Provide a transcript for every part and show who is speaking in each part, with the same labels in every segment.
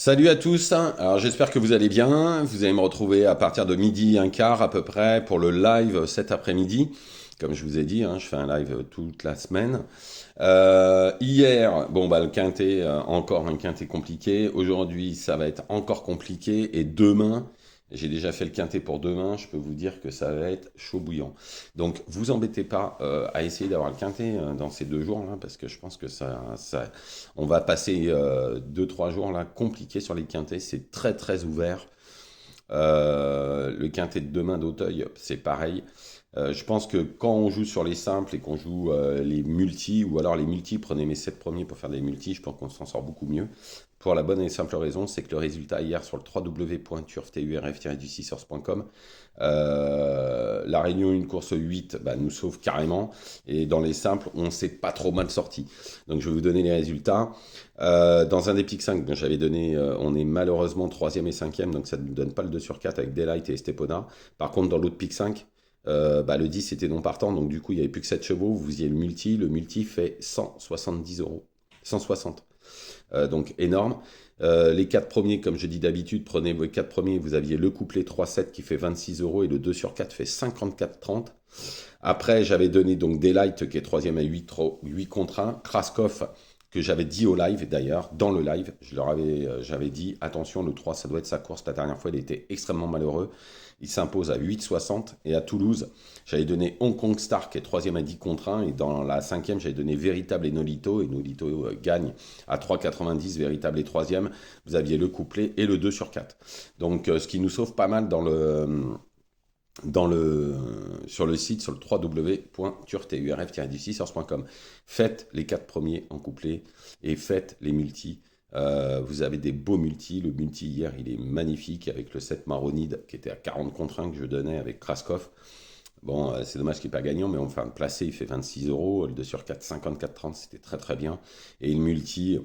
Speaker 1: Salut à tous, alors j'espère que vous allez bien, vous allez me retrouver à partir de midi un quart à peu près pour le live cet après-midi. Comme je vous ai dit, je fais un live toute la semaine. Hier, bon bah le quintet, encore un quintet compliqué. Aujourd'hui, ça va être encore compliqué. Et demain, j'ai déjà fait le quintet pour demain. Je peux vous dire que ça va être chaud bouillant. Donc, vous embêtez pas à essayer d'avoir le quintet dans ces 2 jours là, parce que je pense que on va passer 2, 3 jours là compliqués sur les quintets. C'est très très ouvert. Le quintet de demain d'Auteuil, c'est pareil. Je pense que quand on joue sur les simples et qu'on joue les multis, ou alors les multis, prenez mes 7 premiers pour faire des multis, je pense qu'on s'en sort beaucoup mieux. Pour la bonne et simple raison, c'est que le résultat hier sur le www.turf-du6source.com, la Réunion une course 8 bah, nous sauve carrément. Et dans les simples, on s'est pas trop mal sorti. Donc je vais vous donner les résultats. Dans un des pics 5, bon, j'avais donné, on est malheureusement troisième et cinquième, donc ça ne nous donne pas le 2 sur 4 avec Delight et Estepona. Par contre, dans l'autre pic 5, bah, le 10 était non partant, donc du coup il n'y avait plus que 7 chevaux, vous faisiez le multi fait 170 euros, 160, donc énorme. Les 4 premiers, comme je dis d'habitude, prenez vos 4 premiers, vous aviez le couplet 3-7 qui fait 26 euros et le 2 sur 4 fait 54,30. Après j'avais donné donc Delight qui est troisième à 8 contre 1, Kraskov que j'avais dit au live d'ailleurs, dans le live, j'avais dit attention, le 3 ça doit être sa course, la dernière fois il était extrêmement malheureux, il s'impose à 8,60. Et à Toulouse j'avais donné Hong Kong Star qui est troisième à 10 contre 1, et dans la cinquième j'avais donné Véritable et Nolito gagne à 3,90, Véritable et troisième, vous aviez le couplet et le 2 sur 4. Donc ce qui nous sauve pas mal sur le site, sur le www.turf-du6source.com. Faites les 4 premiers en couplet et faites les multis. Vous avez des beaux multis. Le multi hier, il est magnifique avec le 7 Maronide qui était à 40 contre 1 que je donnais avec Kraskov. Bon, c'est dommage qu'il n'est pas gagnant, mais enfin, placé, il fait 26 euros. Le 2 sur 4, 54,30, c'était très très bien. Et le multi,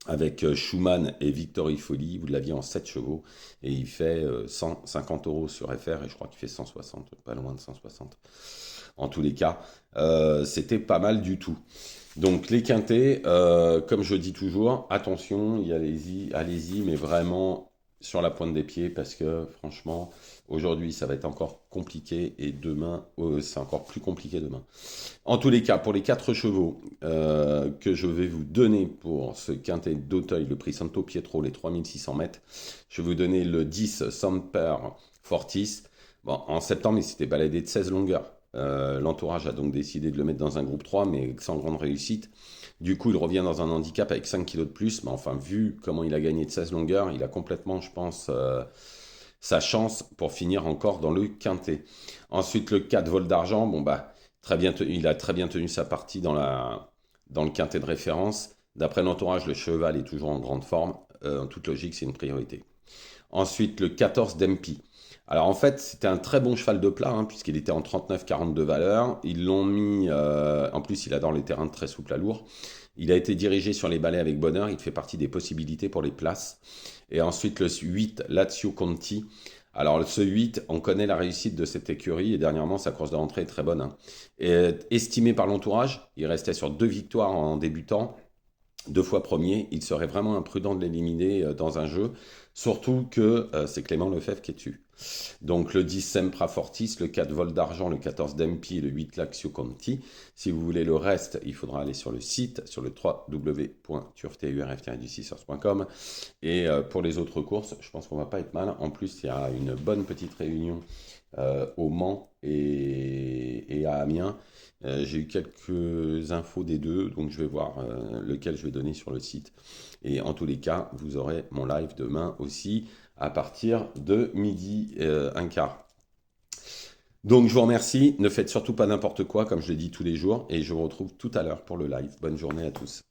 Speaker 1: avec Schumann et Victory Folly, vous l'aviez en 7 chevaux, et il fait 150 euros sur FR, et je crois qu'il fait 160, pas loin de 160. En tous les cas, c'était pas mal du tout. Donc les quintés, comme je dis toujours, attention, allez-y, mais vraiment sur la pointe des pieds, parce que franchement, aujourd'hui ça va être encore compliqué, et demain, c'est encore plus compliqué demain. En tous les cas, pour les 4 chevaux que je vais vous donner pour ce quintet d'Auteuil, le prix Santo Pietro, les 3600 mètres, je vais vous donner le 10 Samper Fortis. Bon, en septembre, il s'était baladé de 16 longueurs. L'entourage a donc décidé de le mettre dans un groupe 3, mais sans grande réussite. Du coup, il revient dans un handicap avec 5 kilos de plus. Mais enfin, vu comment il a gagné de 16 longueurs, il a complètement, je pense, sa chance pour finir encore dans le quintet. Ensuite, le 4 Vol d'argent, bon bah, il a très bien tenu sa partie dans le quintet de référence. D'après l'entourage, le cheval est toujours en grande forme. En toute logique, c'est une priorité. Ensuite, le 14 Dempy. Alors en fait, c'était un très bon cheval de plat, puisqu'il était en 39-40 de valeur. Ils l'ont mis, en plus il adore les terrains très souples à lourd. Il a été dirigé sur les balais avec bonheur, il fait partie des possibilités pour les places. Et ensuite le 8, Lazio Conti. Alors ce 8, on connaît la réussite de cette écurie, et dernièrement sa course de rentrée est très bonne. Et, estimé par l'entourage, il restait sur 2 victoires en débutant. 2 fois premier, il serait vraiment imprudent de l'éliminer dans un jeu, surtout que c'est Clément Lefebvre qui est dessus. Donc le 10 Sempra Fortis, le 4 Vol d'argent, le 14 Dempi, le 8 Lazio Conti. Si vous voulez le reste, il faudra aller sur le site, sur le www.turf-du6source.com. Et pour les autres courses, je pense qu'on va pas être mal. En plus, il y a une bonne petite réunion au Mans et à Amiens. J'ai eu quelques infos des deux, donc je vais voir lequel je vais donner sur le site. Et en tous les cas, vous aurez mon live demain aussi à partir de midi un quart. Donc je vous remercie, ne faites surtout pas n'importe quoi, comme je le dis tous les jours, et je vous retrouve tout à l'heure pour le live. Bonne journée à tous.